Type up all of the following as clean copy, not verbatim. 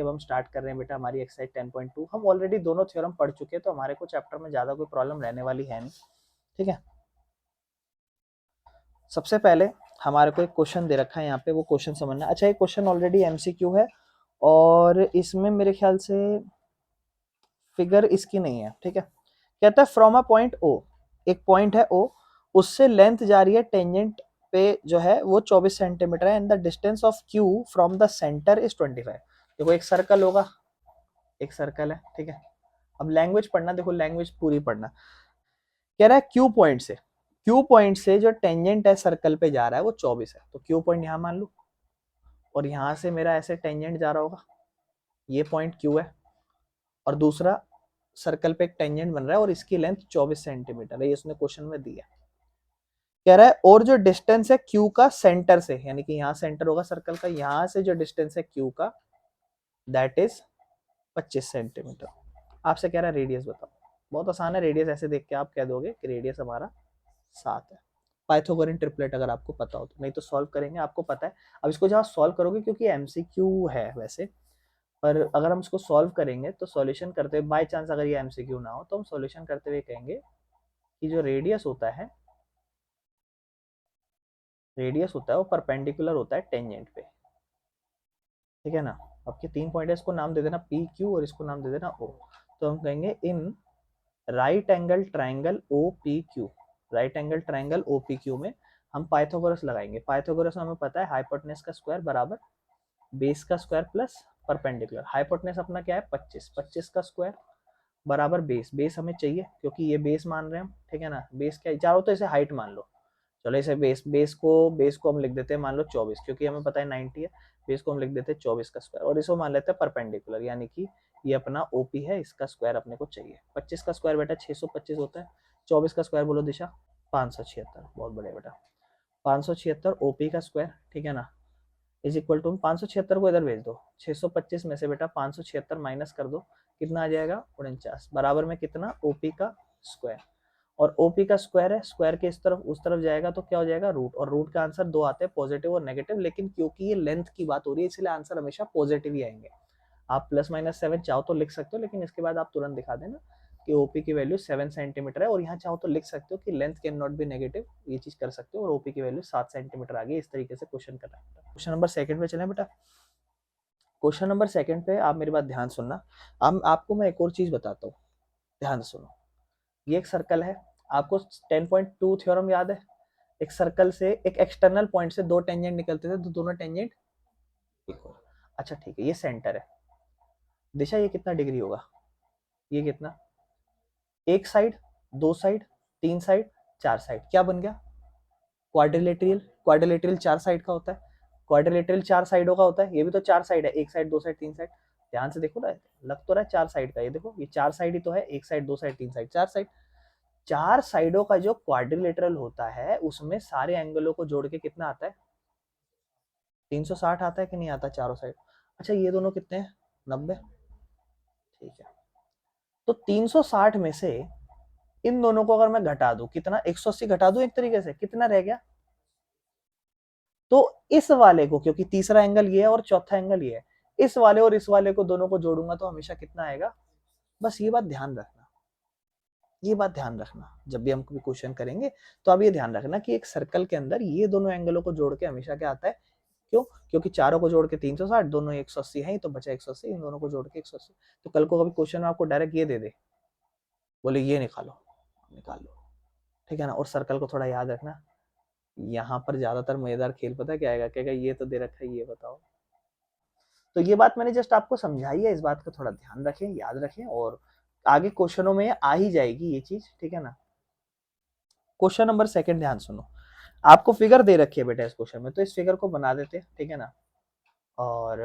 अब हम स्टार्ट कर रहे हैं बेटा हमारी एक्सरसाइज 10.2। हम ऑलरेडी दोनों थ्योरम पढ़ चुके हैं तो हमारे को चैप्टर में ज्यादा कोई प्रॉब्लम रहने वाली है नहीं। ठीक है, सबसे पहले हमारे को एक क्वेश्चन दे रखा है यहाँ पे, वो क्वेश्चन समझना। अच्छा, ये क्वेश्चन ऑलरेडी एमसीक्यू है और इसमें मेरे ख्याल से फिगर इसकी नहीं है। ठीक है, कहता है फ्रॉम अ पॉइंट ओ, एक पॉइंट है ओ, उससे लेंथ जा रही है टेंजेंट पे जो है वो 24 सेंटीमीटर है, and the distance of Q from the centre is 25। देखो एक सर्कल होगा, एक सर्कल है। ठीक है, अब लैंग्वेज पढ़ना, देखो लैंग्वेज पूरी पढ़ना। कह रहा है क्यू पॉइंट से, क्यू पॉइंट से जो टेंजेंट है सर्कल पे जा रहा है वो 24 है, तो क्यू पॉइंट यहां मान लो, और यहां से मेरा ऐसे टेंजेंट जा रहा होगा, ये पॉइंट क्यू है, और दूसरा सर्कल पे एक टेंजेंट बन रहा है और इसकी लेंथ 24 सेंटीमीटर है, ये उसने क्वेश्चन में दिया। कह रहा है और जो डिस्टेंस है क्यू का सेंटर से, यानी कि यहां सेंटर होगा सर्कल का, यहां से जो डिस्टेंस है क्यू का दैट इज 25 सेंटीमीटर। आपसे कह रहा है रेडियस बताओ। बहुत आसान है, रेडियस ऐसे देख के आप कह दोगे कि रेडियस हमारा 7 है। पाइथागोरन ट्रिपलेट अगर आपको पता हो तो, नहीं तो सॉल्व करेंगे, आपको पता है। अब इसको जब आप सॉल्व करोगे, क्योंकि एमसीक्यू है वैसे, पर अगर हम इसको सॉल्व करेंगे तो सॉल्यूशन करते हुए बाय चांस अगर ये एमसीक्यू ना हो तो हम सॉल्यूशन करते हुए कहेंगे कि जो रेडियस होता है, रेडियस होता है वो परपेंडिकुलर होता है टेंजेंट पे। ठीक है ना, आपके 3 पॉइंट है, इसको नाम दे देना पी क्यू और इसको नाम दे देना ओ। तो हम कहेंगे in right angle triangle O P Q, right angle triangle O P Q में हम पाइथागोरस लगाएंगे। पाइथागोरस हमें पता है हाइपोटेनस का स्क्वायर बराबर बेस का स्क्वायर प्लस परपेंडिकुलर। हाइपोटेनस अपना क्या है 25, 25 का स्क्वायर बराबर बेस, बेस हमें चाहिए क्योंकि ये बेस मान रहे हैं हम। ठीक है ना, बेस क्या चाहो तो इसे हाइट मान लो, चलो इसे बेस को हम लिख देते हैं मान लो 24, क्योंकि हमें पता है 90 है, बेस को हम लिख देते हैं 24 का स्क्वायर, और इसको मान लेते हैं परपेंडिकुलर, यानी कि ये अपना ओपी है, इसका स्क्वायर अपने को चाहिए। 25 का स्क्वायर बेटा 625 होता है, 24 का स्क्वायर बोलो दिशा 576, बहुत बढ़िया बेटा 576 ओपी का स्क्वायर। ठीक है ना, इज इक्वल टू 576 को इधर भेज दो, 625 में से बेटा 576 माइनस कर दो, कितना आ जाएगा 49, बराबर में कितना ओपी का स्क्वायर, और ओपी का स्क्वायर है, स्क्वायर के इस तरफ उस तरफ जाएगा तो क्या हो जाएगा रूट, और रूट का आंसर 2 आते हैं पॉजिटिव और नेगेटिव, लेकिन क्योंकि ये लेंथ की बात हो रही है इसलिए आंसर हमेशा पॉजिटिव ही आएंगे। आप +-7 चाहो तो लिख सकते हो, लेकिन इसके बाद आप तुरंत दिखा देना कि ओपी की वैल्यू 7 सेंटीमीटर है, और यहाँ चाहो तो लिख सकते हो कि length can not be negative, ये चीज कर सकते हो, और ओपी की वैल्यू 7 सेंटीमीटर आ गई। इस तरीके से क्वेश्चन करना है। क्वेश्चन नंबर 2 पे चलें बेटा। क्वेश्चन नंबर 2 पे आप मेरी बात ध्यान सुनना। अब आपको मैं एक और चीज बताता हूँ, ध्यान सुनो। ये एक सर्कल है, आपको 10.2 थ्योरम याद है, एक सर्कल से एक एक्सटर्नल पॉइंट से 2 टेंजेंट निकलते थे तो दोनों टेंजेंट इक्वल। अच्छा ठीक है, ये सेंटर है, दिशा ये कितना डिग्री होगा, ये कितना, एक साइड, 2 साइड, 3 साइड, 4 साइड, क्या बन गया क्वाड्रिलेटरल। क्वाड्रिलेटरल 4 साइड का होता है, क्वाड्रिलेटरल 4 साइडों का होता है, ये भी तो 4 साइड है, एक साइड, 2 साइड, 3 साइड। ध्यान से देखो ना, लग तो रहा है 4 साइड का, ये देखो ये 4 साइड ही तो है, एक साइड, 2 साइड, 3 साइड, 4 साइड। 4 साइडों का जो क्वाड्रिलेटरल होता है उसमें सारे एंगलों को जोड़ के कितना आता है 360 आता है कि नहीं आता चारों साइड। अच्छा ये दोनों कितने हैं 90, ठीक है। तो 360 में से इन दोनों को अगर मैं घटा दूं कितना 180 घटा दूं, एक तरीके से कितना रह गया, तो इस वाले को, क्योंकि तीसरा एंगल ये है और चौथा एंगल ये है, इस वाले और इस वाले को दोनों को जोड़ूंगा तो हमेशा कितना आएगा। बस ये बात ध्यान रखना, ये बात ध्यान रखना, जब भी हम कोई क्वेश्चन करेंगे तो आप ये ध्यान रखना कि एक सर्कल के अंदर ये दोनों एंगलों को जोड़ के हमेशा क्या आता है, क्यों, क्योंकि चारों को जोड़ के 360, दोनों 180 है तो बचा 180, इन दोनों को जोड़ के 180। तो कल को कभी क्वेश्चन में आपको डायरेक्ट ये दे दे, बोले ये निकालो, निकाल लो। ठीक है ना, और सर्कल को थोड़ा याद रखना। यहाँ पर ज्यादातर मजेदार खेल पता है क्या आएगा, कहेगा ये तो दे रखा है, ये बताओ। तो ये बात मैंने जस्ट आपको समझाई है, इस बात का थोड़ा ध्यान रखें, याद रखें, और आगे क्वेश्चनों में आ ही जाएगी ये चीज। ठीक है ना, क्वेश्चन नंबर 2 ध्यान सुनो। आपको फिगर दे रखी है बेटा इस क्वेश्चन में, तो इस फिगर को बना देते हैं। ठीक है ना, और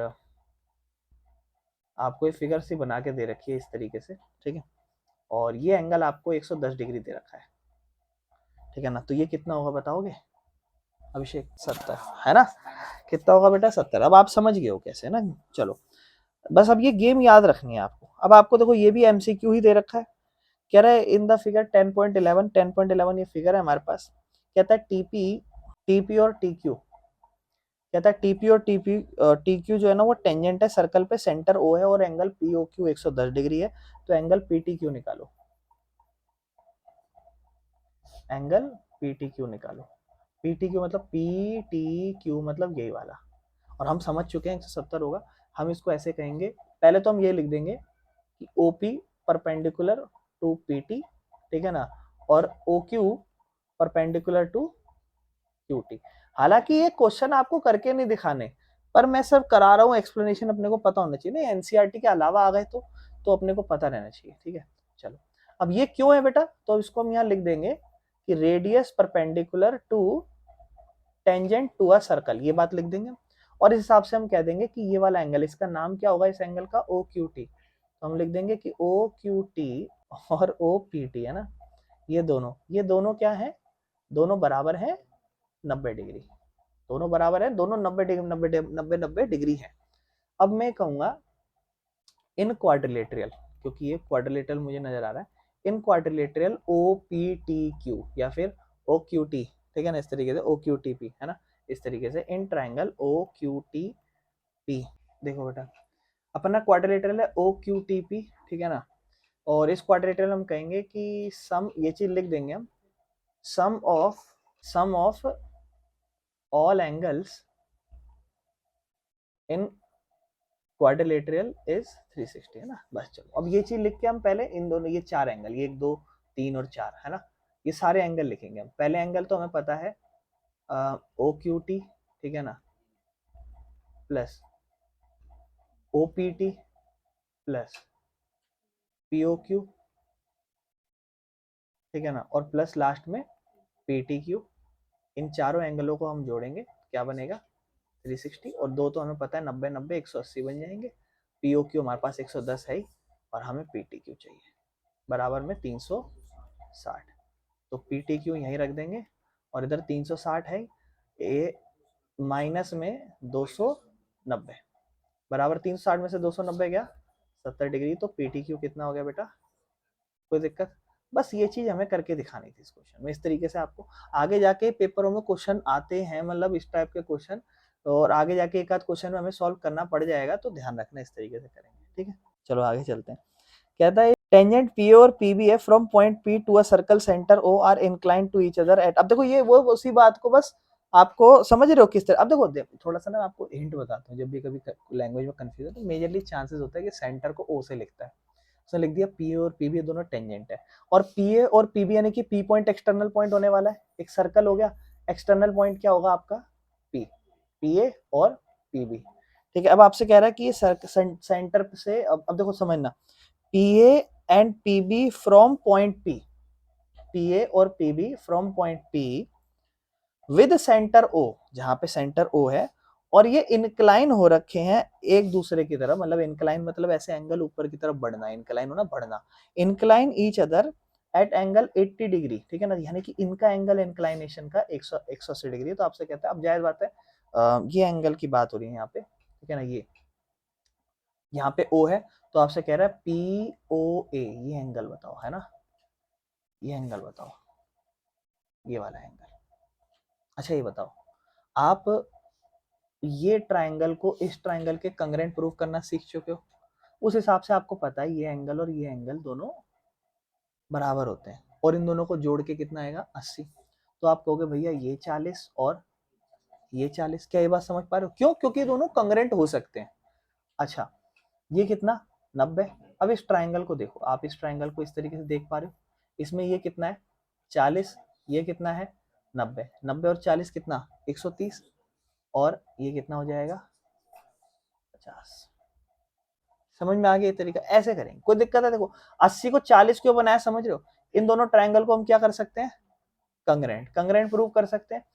आपको ये फिगर सी बना के दे रखी है इस तरीके से। ठीक है, और ये एंगल आपको 110 डिग्री दे रखा है। ठीक है ना, तो ये कितना होगा बताओगे अभिषेक, 70 है ना, कितना होगा बेटा 70। अब आप समझ गए हो कैसे ना, चलो बस अब ये गेम याद रखनी है आपको। अब आपको देखो ये भी एमसीक्यू ही दे रखा है, कह रहा है इन द फिगर 10.11, 10.11 ये फिगर है हमारे पास, कहता है टीपी, टीपी और टीक्यू, कहता है टीपी और टी क्यू जो है ना वो टेंजेंट है सर्कल पे, सेंटर ओ है और angle P O Q 110 degree है, तो एंगल पी टी क्यू निकालो, एंगल पी टी क्यू निकालो। पी टी क्यू मतलब पी टी क्यू मतलब यही वाला, और हम समझ चुके हैं 170 होगा। हम इसको ऐसे कहेंगे, पहले तो हम ये लिख देंगे कि O P perpendicular to P T, ठीक है ना, और O Q perpendicular to Q T. हालांकि ये क्वेश्चन आपको करके नहीं दिखाने, पर मैं सब करा रहा हूँ, एक्सप्लेनेशन अपने को पता होना चाहिए ना, एनसीईआरटी के अलावा आ गए तो अपने को पता रहना चाहिए, ठीक है। चलो, अब ये क्यों है बेटा, तो इसको हम यहाँ लिख देंगे कि radius perpendicular to tangent to a circle, ये बात लिख देंगे। और इस हिसाब से हम कह देंगे कि ये वाला एंगल, इसका नाम क्या होगा इस एंगल का, ओ क्यू टी। तो हम लिख देंगे कि ओ क्यू टी और ओ पी टी है ना, ये दोनों क्या है, दोनों बराबर है 90 डिग्री, दोनों बराबर है, दोनों 90 डिग्री 90 डिग्री है। अब मैं कहूंगा इन क्वाड्रिलेटरल, क्योंकि ये क्वाड्रिलेटरल मुझे नजर आ रहा है, in quadrilateral O P T Q या फिर ओ क्यू टी, ठीक है ना, इस तरीके से ओ क्यू टी पी है ना, इस तरीके से in triangle O Q T P. देखो बेटा, अपना क्वाड्रिलेटरल है ओ क्यू टी पी, ठीक है ना, और इस क्वाड्रिलेटरल हम कहेंगे कि सम, ये चीज लिख देंगे हम, sum of all angles in quadrilateral is 360 है ना। बस चलो, अब ये चीज लिख के हम पहले इन दोनों, ये चार एंगल, ये 1 2 3 और 4 है ना, ये सारे एंगल लिखेंगे हम। पहले एंगल तो हमें पता है ओ क्यू टी, ठीक है ना, plus O P T plus P O Q, ठीक है ना, और प्लस लास्ट में पी टी क्यू। इन चारों एंगलों को हम जोड़ेंगे, क्या बनेगा 360, और दो तो हमें पता है 90 90 180 बन जाएंगे। पीओ क्यू हमारे पास 110 है ही, और हमें पीटी क्यू चाहिए बराबर में 360, तो पीटी क्यू यहीं रख देंगे, और इधर 360 है, ए माइनस में 290 बराबर 360 में से 290 गया 70 डिग्री, तो पीटी क्यू कितना हो गया बेटा, कोई दिक्कत। बस ये चीज हमें करके दिखानी थी इस क्वेश्चन में, इस तरीके से आपको आगे जाके पेपरों में क्वेश्चन आते हैं, मतलब इस टाइप के क्वेश्चन, और आगे जाके एक आध क्वेश्चन में हमें सॉल्व करना पड़ जाएगा, तो ध्यान रखना, इस तरीके से करेंगे, ठीक है। चलो आगे चलते हैं। कहता है टेंजेंट पी और पीबी है from point P to a circle centre O are incline to each other at, अब देखो ये वो उसी बात को बस आपको समझ रहे हो किस तरह। अब देखो थोड़ा सा ना आपको हिंट बताता हूँ, जब भी कभी लैंग्वेज में कंफ्यूजन तो मेजरली चांसेस होता है कि सेंटर को ओ से लिखता है, उसने लिख दिया पी और पीबी दोनों टेंजेंट है, और पी और पीबी यानी कि पी पॉइंट एक्सटर्नल पॉइंट होने वाला है, एक सर्कल हो गया, एक्सटर्नल पॉइंट क्या होगा आपका पी, पीए और पीबी, ठीक है। अब आपसे कह रहा है कि ये सेंटर से, अब देखो समझना, PA and PB from point P, PA और PB from point P with centre O, जहां पे सेंटर ओ है, और ये इंक्लाइन हो रखे हैं एक दूसरे की तरफ, मतलब इंक्लाइन मतलब ऐसे एंगल ऊपर की तरफ बढ़ना, इंक्लाइन होना बढ़ना, incline each other eight angle 80 degree, ठीक है ना, यानी कि इनका एंगल इंक्लाइनेशन का 180 डिग्री है। तो आपसे कहता है, अब जायज बात है, ये एंगल की बात हो रही है यहाँ पे, ठीक है ना, ये यहाँ पे ओ है, तो आपसे कह रहा है पी ओ ए, ये एंगल बताओ, है ना, ये एंगल बताओ, ये वाला एंगल। अच्छा ये बताओ, आप ये ट्रायंगल को इस ट्रायंगल के कंग्रेंट प्रूव करना सीख चुके हो, उस हिसाब से आपको पता है ये एंगल और ये एंगल दोनों बराबर होते हैं, और इन दोनों को जोड़ के कितना आएगा 80, तो आप कहोगे भैया ये 40 और ये 40, क्या ये बात समझ पा रहे हो, क्यों, क्योंकि दोनों कंग्रेंट हो सकते हैं। अच्छा ये कितना 90, अब इस ट्रायंगल को देखो, आप इस ट्रायंगल को इस तरीके से देख पा रहे हो, इसमें ये कितना है 40, ये कितना है 90, 90 और 40 कितना 130, और ये कितना हो जाएगा 50। समझ में आ गया ये तरीका, ऐसे करेंगे, कोई दिक्कत है। देखो 80 को 40 क्यों बनाया समझ रहे हो, इन दोनों ट्रायंगल को हम क्या कर सकते हैं, कंग्रेंट प्रूव कर सकते हैं,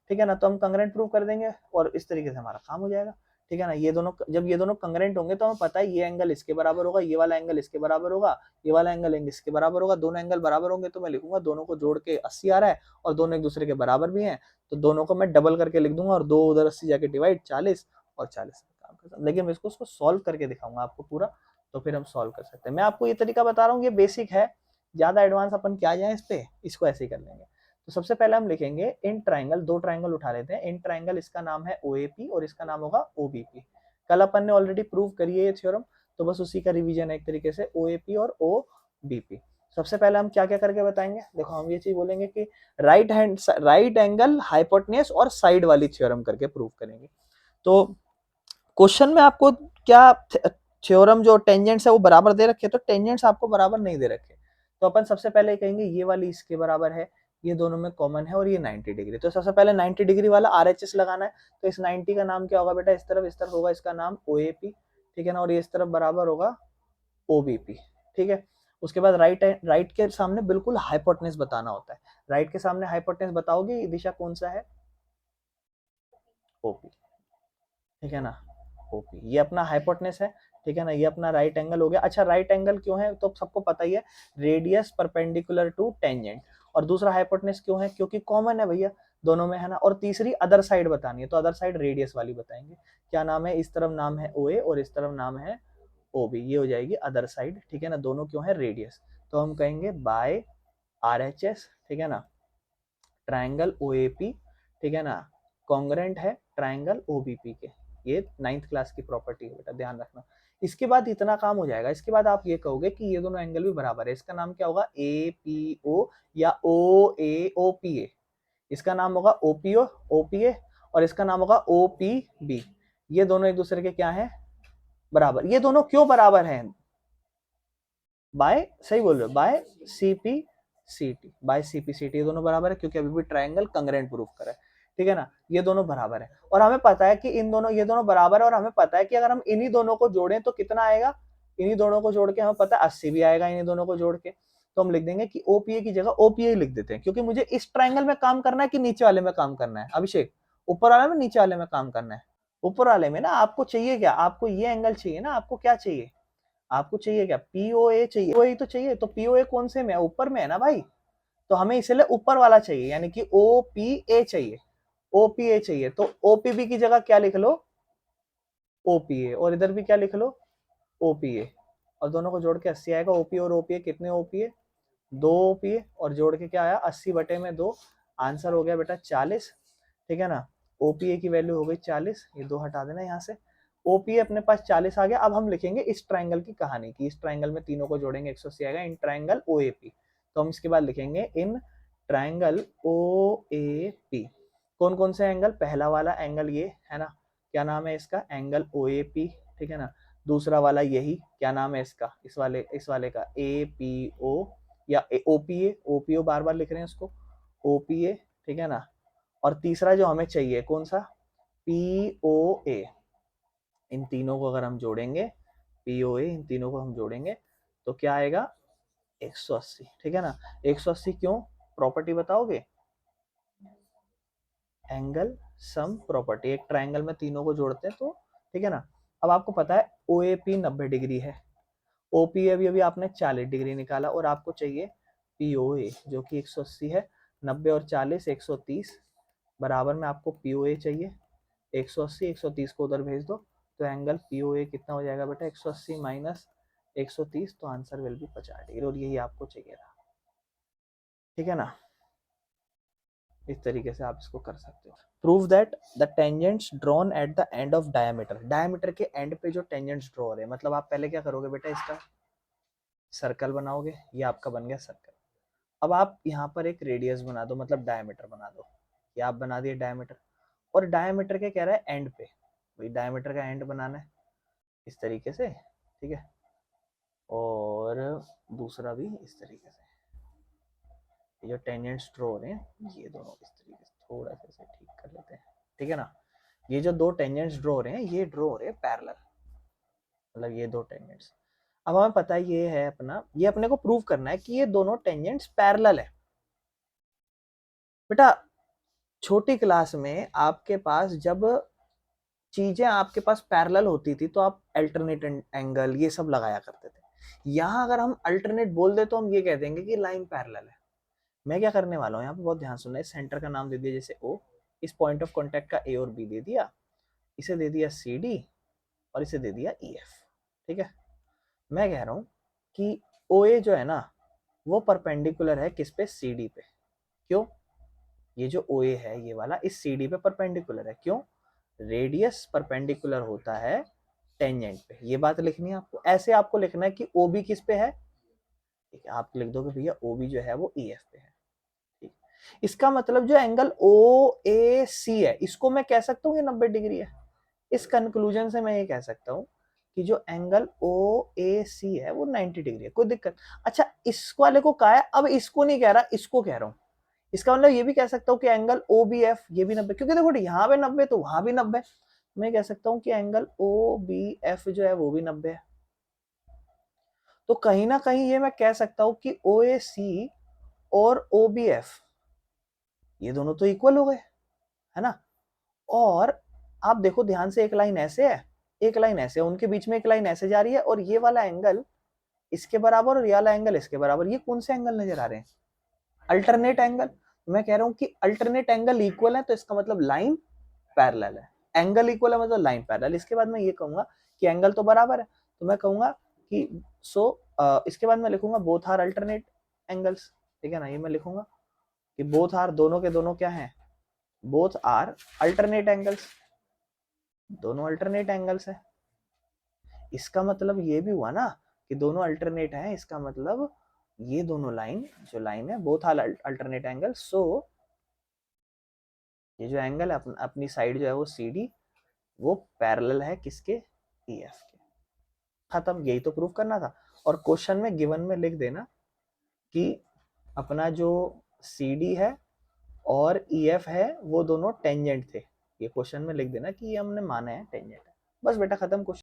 ठीक है ना, तो हम कंग्रेंट प्रूव कर देंगे और इस तरीके से हमारा काम हो जाएगा, ठीक है ना। ये दोनों, जब ये दोनों कंग्रेंट होंगे तो हमें पता है ये एंगल इसके बराबर होगा, ये वाला एंगल इसके बराबर होगा, ये वाला एंगल इसके बराबर होगा, दोनों एंगल बराबर होंगे तो मैं लिखूंगा दोनों को जोड़ के 80 आ रहा है, और दोनों एक दूसरे के बराबर भी हैं, तो दोनों को मैं डबल करके लिख दूंगा, और दो उधर 80 जाके डिवाइड 40 और 40 काम करता। लेकिन मैं इसको सॉल्व करके दिखाऊंगा आपको पूरा, तो फिर हम सॉल्व कर सकते हैं। मैं आपको ये तरीका बता रहा हूँ, ये बेसिक है, ज्यादा एडवांस अपन क्या जाए इस पे, इसको ऐसे ही कर लेंगे। तो सबसे पहले हम लिखेंगे इन ट्राइंगल, दो ट्राइंगल उठा लेते हैं। इन ट्राइंगल इसका नाम है OAP और इसका नाम होगा OBP। कल अपन ने ऑलरेडी प्रूव करी है ये थ्योरम, तो बस उसी का रिवीजन है एक तरीके से, OAP और OBP। सबसे पहले हम क्या क्या करके बताएंगे, देखो हम ये चीज बोलेंगे कि राइट एंगल हाइपोटेन्यूज और साइड वाली थ्योरम करके प्रूव करेंगे। तो क्वेश्चन में आपको क्या थ्योरम जो टेंजेंट्स है वो बराबर दे रखे, तो टेंजेंट्स आपको बराबर नहीं दे रखे, तो अपन सबसे पहले कहेंगे ये वाली इसके बराबर है, ये दोनों में कॉमन है और ये 90 डिग्री। तो सबसे पहले 90 डिग्री वाला RHS लगाना है। तो इस 90 का नाम क्या होगा बेटा, इस तरफ होगा इसका नाम OAP, ठीक है ना, और ये इस तरफ बराबर होगा OBP, ठीक है। उसके बाद राइट के सामने बिल्कुल हाइपोटेन्यूज बताना होता है। राइट के सामने हाइपोटेन्यूज बताओगे, ये दिशा कौन सा है, OP, ठीक है ना, OP ये अपना हाइपोटेन्यूज है, ठीक है ना, ये अपना राइट एंगल हो गया। अच्छा राइट एंगल क्यों है, तो सबको पता ही है, रेडियस परपेंडिकुलर टू टेंजेंट। और दूसरा हाइपोटेन्यूज क्यों है, क्योंकि कॉमन है भैया दोनों में, है ना। और तीसरी अदर साइड बतानी है, तो अदर साइड रेडियस वाली बताएंगे। क्या नाम है, इस तरफ नाम है OA और इस तरफ नाम है OB, ये हो जाएगी अदर साइड, ठीक है ना। दोनों क्यों है, रेडियस। तो हम कहेंगे बाय RHS, ठीक है ना, ट्राइंगल OAP, ठीक है ना, कॉन्ग्रेंट है ट्राइंगल OBP के। ये 9th क्लास की प्रॉपर्टी है बेटा, ध्यान रखना। इसके बाद इतना काम हो जाएगा, इसके बाद आप ये कहोगे कि ये दोनों एंगल भी बराबर है। इसका नाम क्या होगा, APO या OAOPA। इसका नाम होगा OPA और इसका नाम होगा OPB। ये दोनों एक दूसरे के क्या है, बराबर। ये दोनों क्यों बराबर हैं, बाय, सही बोल रहे हो, बाय CPCT, बाय CPCT ये दोनों बराबर है, क्योंकि अभी भी ट्राइंगल कंग्रेंट प्रूफ करा है, ठीक है ना। ये दोनों बराबर है और हमें पता है कि ये दोनों बराबर है, और हमें पता है कि अगर हम इन्हीं दोनों को जोड़ें तो कितना आएगा, इन्हीं दोनों को जोड़ के हमें पता है 80 भी आएगा इन्हीं दोनों को जोड़ के। तो हम लिख देंगे कि OPA की जगह OPA लिख देते हैं, क्योंकि मुझे इस ट्राइंगल में काम करना है कि नीचे वाले में काम करना है, अभिषेक ऊपर वाले में नीचे वाले में काम करना है, ऊपर वाले में ना। आपको चाहिए क्या, आपको ये एंगल चाहिए ना, आपको क्या चाहिए, आपको चाहिए क्या, POA चाहिए, POA तो चाहिए। तो POA कौन से में है, ऊपर में है ना भाई, तो हमें इसलिए ऊपर वाला चाहिए, यानी कि OPA चाहिए, OPA चाहिए। तो OPB की जगह क्या लिख लो, OPA, और इधर भी क्या लिख लो, OPA, और दोनों को जोड़ के 80 आएगा। OPA और OPA कितने OPA, 2 OPA, और जोड़ के क्या आया 80/2, आंसर हो गया बेटा 40, ठीक है ना। OPA की वैल्यू हो गई 40, ये 2 हटा देना यहाँ से। OPA अपने पास 40 आ गया। अब हम लिखेंगे इस ट्राइंगल की कहानी की, इस ट्राइंगल में तीनों को जोड़ेंगे 180 आएगा, इन ट्राइंगल OAP। तो हम इसके बाद लिखेंगे इन ट्राइंगल OAP कौन कौन से एंगल, पहला वाला एंगल ये है ना, क्या नाम है इसका, एंगल OAP, ठीक है ना। दूसरा वाला यही, क्या नाम है इसका, इस वाले का APO या OPA बार बार लिख रहे हैं इसको, OPA, ठीक है ना। और तीसरा जो हमें चाहिए कौन सा, POA। इन तीनों को अगर हम जोड़ेंगे, POA इन तीनों को हम जोड़ेंगे तो क्या आएगा 180, ठीक है ना। 180 क्यों, प्रॉपर्टी बताओगे, एंगल सम प्रॉपर्टी, एक ट्राइंगल में तीनों को जोड़ते हैं तो, ठीक है ना। अब आपको पता है OAP 90 डिग्री है, OPA अभी आपने 40 डिग्री निकाला, और आपको चाहिए POA जो कि 180 है, 90 और 40 130, बराबर में आपको POA चाहिए 180, 130 को उधर भेज दो, तो एंगल POA कितना हो जाएगा बेटा, 180 माइनस 130, तो आंसर विल बी 50 डिग्री, और यही आपको चाहिए था, ठीक है ना। इस तरीके से आप इसको कर सकते हो। Prove that the tangents drawn at the end of diameter, diameter के एंड पे जो टेंजेंट्स ड्रॉ हो रहे हैं, मतलब आप पहले क्या करोगे बेटा, इसका सर्कल बनाओगे, ये आपका बन गया सर्कल। अब आप यहाँ पर एक रेडियस बना दो, मतलब डायमीटर बना दो, ये आप बना दिए डायमीटर, और डायमीटर के कह रहा है एंड पे, वही डायमीटर का एंड बनाना है इस तरीके से, ठीक है, और दूसरा भी इस तरीके से। ये जो टेंजेंट्स ड्रॉ हो रहे हैं ये दोनों इस तरीके से, थोड़ा सा इसे ठीक कर लेते हैं, ठीक है ना। ये जो दो टेंजेंट्स ड्रॉ हो रहे हैं, ये ड्रॉ हो रहे हैं पैरेलल, मतलब ये दो टेंजेंट्स। अब हमें पता है ये है अपना, ये अपने को प्रूव करना है कि ये दोनों टेंजेंट्स पैरेलल है। बेटा छोटी क्लास में आपके पास जब चीजें आपके पास पैरेलल होती थी तो आप अल्टरनेट एंगल ये सब लगाया करते थे। यहाँ अगर हम अल्टरनेट बोल दे तो हम ये कह देंगे कि लाइन पैरेलल है। मैं क्या करने वाला हूँ यहाँ पे, बहुत ध्यान सुनना है, सेंटर का नाम दे दिया जैसे O, इस पॉइंट ऑफ कांटेक्ट का A और B दे दिया, इसे दे दिया CD और इसे दे दिया EF, ठीक है। मैं कह रहा हूँ कि OA जो है ना वो परपेंडिकुलर है किस पे, CD पे। क्यों, ये जो OA है ये वाला इस CD पे परपेंडिकुलर है। क्यों? रेडियस परपेंडिकुलर होता है टेंजेंट पे। ये बात लिखनी है आपको। ऐसे आपको लिखना है कि OB किस पे है, ठीक है, आप लिख दोगे भैया OB जो है वो EF पे है। ठीक, इसका मतलब जो एंगल OAC है इसको मैं कह सकता हूँ ये 90 डिग्री है। इस कंक्लूजन से मैं ये कह सकता हूँ कि जो एंगल OAC है वो 90 डिग्री है। कोई दिक्कत? अच्छा, इस वाले को कहा है, अब इसको नहीं कह रहा, इसको कह रहा हूँ। इसका मतलब ये भी कह सकता हूँ कि एंगल OBF ये भी 90, क्योंकि देखो यहाँ पे 90 तो वहां भी 90। मैं कह सकता हूँ कि एंगल OBF जो है वो भी 90 है। तो कहीं ना कहीं ये मैं कह सकता हूँ कि OAC और OBF ये दोनों तो इक्वल हो गए, है ना। और आप देखो ध्यान से, एक लाइन ऐसे है, एक लाइन ऐसे है, उनके बीच में एक लाइन ऐसे जा रही है, और ये वाला एंगल इसके बराबर और ये वाला एंगल इसके बराबर। ये कौन से एंगल नजर आ रहे हैं? Alternate angle. मैं कह रहा हूं कि अल्टरनेट एंगल इक्वल है, तो इसका मतलब लाइन पैरेलल है। एंगल इक्वल है मतलब लाइन पैरेलल। इसके बाद मैं ये कहूंगा कि एंगल तो बराबर है, तो मैं कहूंगा कि इसके बाद मैं लिखूंगा बोथ आर अल्टरनेट एंगल्स, ठीक है ना। ये मैं लिखूंगा कि बोथ आर, दोनों के दोनों क्या हैं, बोथ आर अल्टरनेट एंगल्स, दोनों अल्टरनेट एंगल्स है। इसका मतलब ये भी हुआ ना कि दोनों अल्टरनेट हैं, इसका मतलब ये दोनों लाइन, जो लाइन है बोथ आर अल्टरनेट एंगल, सो ये जो एंगल है अपनी साइड जो है वो CD वो पैरेलल है किसके, EF के। खत्म, यही तो प्रूफ करना था। और क्वेश्चन में गिवन में लिख देना कि अपना जो CD है और EF है वो दोनों टेंजेंट थे। ये क्वेश्चन में लिख देना कि ये हमने माना है टेंजेंट है। बस बेटा खत्म क्वेश्चन।